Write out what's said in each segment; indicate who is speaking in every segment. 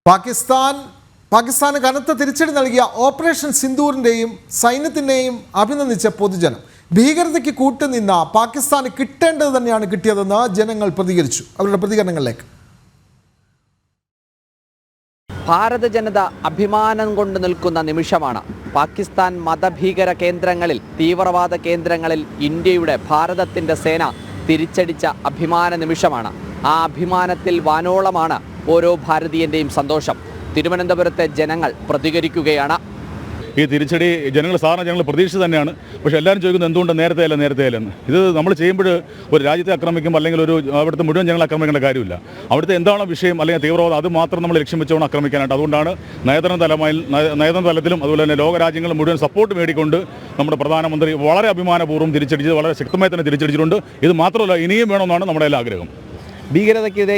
Speaker 1: പാകിസ്ഥാന് കനത്ത തിരിച്ചടി നൽകിയ ഓപ്പറേഷൻ സിന്ദൂറിൻ്റെയും സൈന്യത്തിൻ്റെയും അഭിനന്ദിച്ച പൊതുജനം. ഭീകരതയ്ക്ക് കൂട്ടുനിന്ന പാകിസ്ഥാന് കിട്ടേണ്ടത് തന്നെയാണ് കിട്ടിയതെന്ന് ജനങ്ങൾ പ്രതികരിച്ചു. അവരുടെ പ്രതികരണങ്ങളിലേക്ക്.
Speaker 2: ഭാരത ജനത അഭിമാനം കൊണ്ട് നിൽക്കുന്ന നിമിഷമാണ്. പാകിസ്ഥാൻ മതഭീകര കേന്ദ്രങ്ങളിൽ, തീവ്രവാദ കേന്ദ്രങ്ങളിൽ ഇന്ത്യയുടെ, ഭാരതത്തിൻ്റെ സേന തിരിച്ചടിച്ച അഭിമാന നിമിഷമാണ്. ആ അഭിമാനത്തിൽ വാനോളമാണ് ഓരോ ഭാരതീയൻ്റെയും സന്തോഷം. തിരുവനന്തപുരത്തെ ജനങ്ങൾ പ്രതികരിക്കുകയാണ്.
Speaker 3: ഈ തിരിച്ചടി സാധാരണ ജനങ്ങൾ പ്രതീക്ഷിച്ച് തന്നെയാണ്. പക്ഷേ എല്ലാവരും ചോദിക്കുന്നത് എന്തുകൊണ്ട് നേരത്തെ എന്ന്. ഇത് നമ്മൾ ചെയ്യുമ്പോൾ ഒരു രാജ്യത്തെ ആക്രമിക്കുമ്പോൾ അല്ലെങ്കിൽ അവിടുത്തെ മുഴുവൻ ജനങ്ങളെ ആക്രമിക്കേണ്ട കാര്യമില്ല. അവിടുത്തെ എന്താണോ വിഷയം അല്ലെങ്കിൽ തീവ്രവാദം, അത് മാത്രം നമ്മൾ ലക്ഷ്യം വെച്ചുകൊണ്ട് ആക്രമിക്കാനായിട്ട്. അതുകൊണ്ടാണ് നയതന്ത്ര തലത്തിലും അതുപോലെ തന്നെ ലോകരാജ്യങ്ങൾ മുഴുവൻ സപ്പോർട്ട് മേടിക്കൊണ്ട് നമ്മുടെ പ്രധാനമന്ത്രി വളരെ അഭിമാനപൂർവ്വം തിരിച്ചടിച്ചത്, വളരെ ശക്തമായി തന്നെ തിരിച്ചടിച്ചിട്ടുണ്ട്. ഇത് മാത്രമല്ല, ഇനിയും വേണമെന്നാണ് നമ്മുടെ എല്ലാ ആഗ്രഹം.
Speaker 4: ഭീകരതയ്ക്കെതിരെ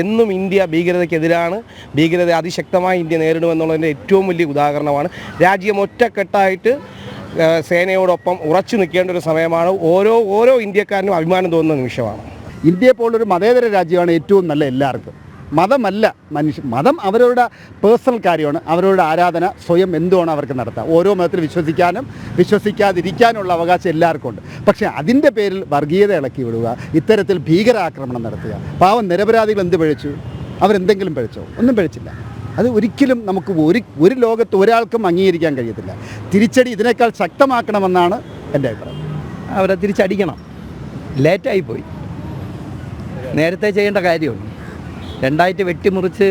Speaker 4: എന്നും ഇന്ത്യ ഭീകരതയ്ക്കെതിരാണ്. ഭീകരത അതിശക്തമായി ഇന്ത്യ നേരിടുമെന്നുള്ളതിൻ്റെ ഏറ്റവും വലിയ ഉദാഹരണമാണ്. രാജ്യം ഒറ്റക്കെട്ടായിട്ട് സേനയോടൊപ്പം ഉറച്ചു നിൽക്കേണ്ട ഒരു സമയമാണ്. ഓരോ ഇന്ത്യക്കാരനും അഭിമാനം തോന്നുന്ന നിമിഷമാണ്.
Speaker 5: ഇന്ത്യയെ പോലൊരു മതേതര രാജ്യമാണ് ഏറ്റവും നല്ല എല്ലാവർക്കും. മതമല്ല മതം അവരവരുടെ പേഴ്സണൽ കാര്യമാണ്. അവരുടെ ആരാധന സ്വയം എന്തുമാണ് അവർക്ക് നടത്താം. ഓരോ മതത്തിൽ വിശ്വസിക്കാനും വിശ്വസിക്കാതിരിക്കാനുള്ള അവകാശം എല്ലാവർക്കും ഉണ്ട്. പക്ഷേ അതിൻ്റെ പേരിൽ വർഗീയത ഇളക്കി വിടുക, ഇത്തരത്തിൽ ഭീകരാക്രമണം നടത്തുക. പാവം നിരപരാധികൾ എന്ത് പഴിച്ചു? അവരെന്തെങ്കിലും പഴിച്ചോ? ഒന്നും പഴിച്ചില്ല. അത് ഒരിക്കലും നമുക്ക് ഒരു ലോകത്ത് ഒരാൾക്കും അംഗീകരിക്കാൻ കഴിയത്തില്ല. തിരിച്ചടി ഇതിനേക്കാൾ ശക്തമാക്കണമെന്നാണ് എൻ്റെ അഭിപ്രായം.
Speaker 4: അവരെ തിരിച്ചടിക്കണം. ലേറ്റായിപ്പോയി. നേരത്തെ ചെയ്യേണ്ട കാര്യമാണ്. രണ്ടായിട്ട് വെട്ടിമുറിച്ച്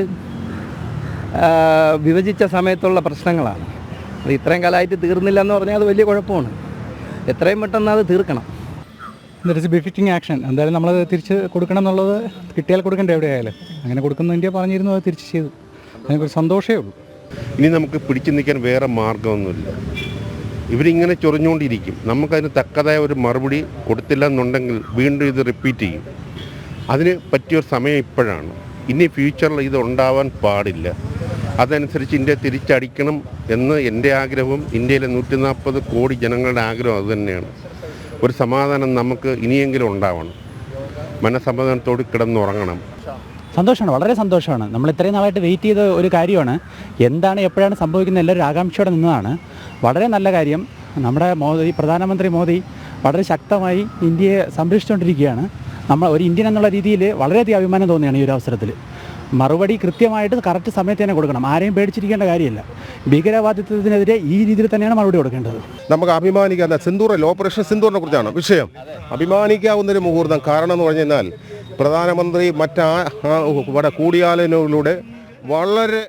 Speaker 4: വിഭജിച്ച സമയത്തുള്ള പ്രശ്നങ്ങളാണ്. അത് ഇത്രയും കാലമായിട്ട് തീർന്നില്ല എന്ന് പറഞ്ഞാൽ അത് വലിയ കുഴപ്പമാണ്. എത്രയും പെട്ടെന്ന് അത് തീർക്കണം.
Speaker 6: That is befitting action. എന്തായാലും നമ്മളത് തിരിച്ച് കൊടുക്കണം എന്നുള്ളത് കിട്ടിയാൽ കൊടുക്കേണ്ട എവിടെയായാലും. അങ്ങനെ കൊടുക്കുന്ന ഇന്ത്യ പറഞ്ഞിരുന്നു, അത് തിരിച്ച് ചെയ്തു. അതിനൊരു സന്തോഷമേ ഉള്ളൂ.
Speaker 7: ഇനി നമുക്ക് പിടിച്ചു നിൽക്കാൻ വേറെ മാർഗമൊന്നുമില്ല. ഇവരിങ്ങനെ ചൊറിഞ്ഞുകൊണ്ടിരിക്കും. നമുക്കതിന് തക്കതായ ഒരു മറുപടി കൊടുത്തില്ല എന്നുണ്ടെങ്കിൽ വീണ്ടും ഇത് റിപ്പീറ്റ് ചെയ്യും. അതിന് പറ്റിയൊരു സമയം ഇപ്പോഴാണ്. ഇനി ഫ്യൂച്ചറിൽ ഇത് ഉണ്ടാവാൻ പാടില്ല. അതനുസരിച്ച് ഇന്ത്യ തിരിച്ചടിക്കണം എന്ന് എൻ്റെ ആഗ്രഹവും ഇന്ത്യയിലെ 140 കോടി ജനങ്ങളുടെ ആഗ്രഹം അതുതന്നെയാണ്. ഒരു സമാധാനം നമുക്ക് ഇനിയെങ്കിലും ഉണ്ടാവണം. മനസമാധാനത്തോട് കിടന്നുറങ്ങണം.
Speaker 6: സന്തോഷമാണ്, വളരെ സന്തോഷമാണ്. നമ്മൾ ഇത്രയും നാളായിട്ട് വെയിറ്റ് ചെയ്ത ഒരു കാര്യമാണ്. എന്താണ് എപ്പോഴാണ് സംഭവിക്കുന്നത് എല്ലാവരും ആകാംക്ഷയോടെ നിന്നതാണ്. വളരെ നല്ല കാര്യം. നമ്മുടെ പ്രധാനമന്ത്രി മോദി വളരെ ശക്തമായി ഇന്ത്യയെ സംരക്ഷിച്ചുകൊണ്ടിരിക്കുകയാണ്. നമ്മൾ ഒരു ഇന്ത്യൻ എന്നുള്ള രീതിയിൽ വളരെയധികം അഭിമാനം തോന്നിയാണ് ഈ ഒരു അവസരത്തിൽ. മറുപടി കൃത്യമായിട്ട് കറക്റ്റ് സമയത്ത് തന്നെ കൊടുക്കണം. ആരെയും പേടിച്ചിരിക്കേണ്ട കാര്യമില്ല. ഭീകരവാദിത്വത്തിനെതിരെ ഈ രീതിയിൽ തന്നെയാണ് മറുപടി കൊടുക്കേണ്ടത്.
Speaker 8: നമുക്ക് അഭിമാനിക്കാവുന്ന ഓപ്പറേഷൻ സിന്ദൂറിനെ കുറിച്ചാണ് വിഷയം. അഭിമാനിക്കാവുന്നൊരു മുഹൂർത്തം. കാരണം എന്ന് പറഞ്ഞു കഴിഞ്ഞാൽ പ്രധാനമന്ത്രി കൂടിയാലോചനയിലൂടെ വളരെ